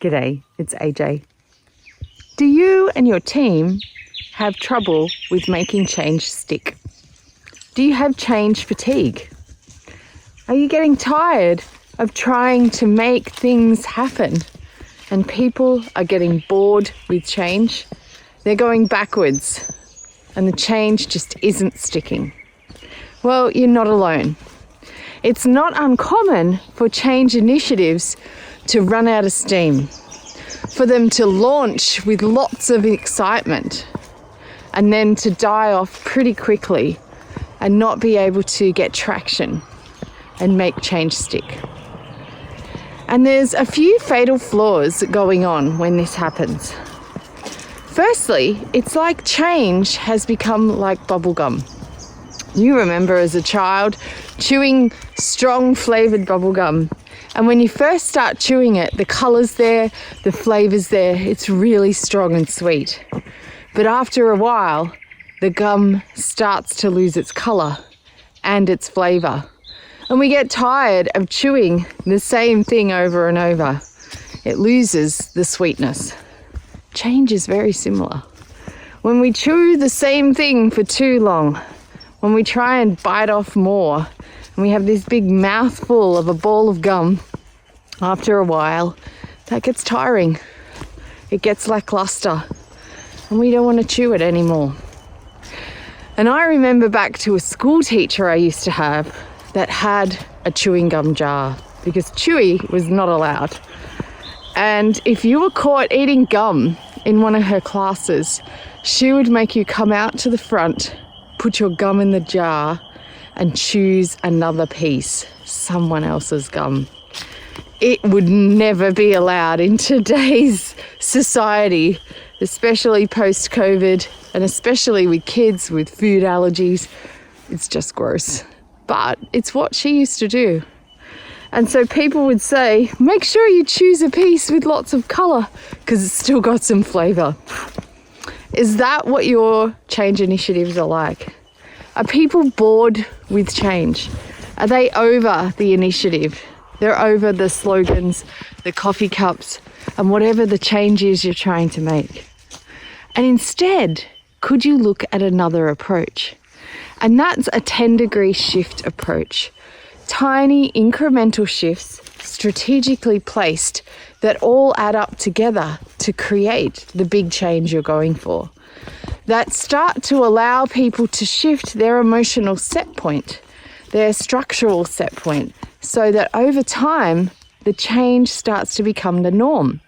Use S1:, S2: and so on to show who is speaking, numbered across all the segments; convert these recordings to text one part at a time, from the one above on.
S1: G'day, it's AJ. Do you and your team have trouble with making change stick? Do you have change fatigue? Are you getting tired of trying to make things happen and people are getting bored with change? They're going backwards and the change just isn't sticking. Well, you're not alone. It's not uncommon for change initiatives to run out of steam, for them to launch with lots of excitement and then to die off pretty quickly and not be able to get traction and make change stick. And there's a few fatal flaws going on when this happens. Firstly, it's like change has become like bubblegum. You remember as a child chewing strong flavoured bubblegum, and when you first start chewing it, the colour's there, the flavour's there, it's really strong and sweet. But after a while, the gum starts to lose its colour and its flavour. And we get tired of chewing the same thing over and over. It loses the sweetness. Change is very similar. When we chew the same thing for too long, when we try and bite off more, and we have this big mouthful of a ball of gum, after a while, that gets tiring. It gets lackluster, and we don't want to chew it anymore. And I remember back to a school teacher I used to have that had a chewing gum jar, because chewy was not allowed. And if you were caught eating gum in one of her classes, she would make you come out to the front, put your gum in the jar, and choose another piece, someone else's gum. It would never be allowed in today's society, especially post-COVID, and especially with kids with food allergies. It's just gross. But it's what she used to do. And so people would say, make sure you choose a piece with lots of colour because it's still got some flavour. Is that what your change initiatives are like? Are people bored with change? Are they over the initiative? They're over the slogans, the coffee cups, and whatever the change is you're trying to make. And instead, could you look at another approach? And that's a 10-degree shift approach. Tiny incremental shifts strategically placed that all add up together to create the big change you're going for. That start to allow people to shift their emotional set point, their structural set point, so that over time, the change starts to become the norm.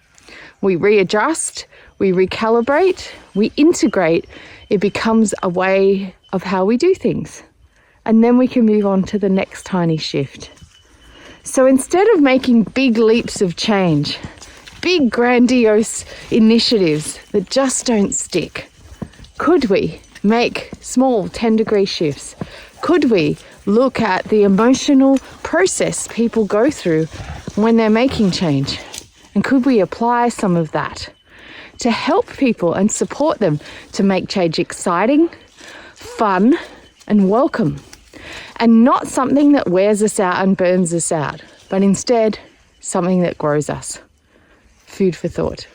S1: We readjust, we recalibrate, we integrate. It becomes a way of how we do things. And then we can move on to the next tiny shift. So instead of making big leaps of change, big grandiose initiatives that just don't stick, could we make small 10-degree shifts? Could we look at the emotional process people go through when they're making change? And could we apply some of that to help people and support them to make change exciting, fun, and welcome? And not something that wears us out and burns us out, but instead something that grows us. Food for thought.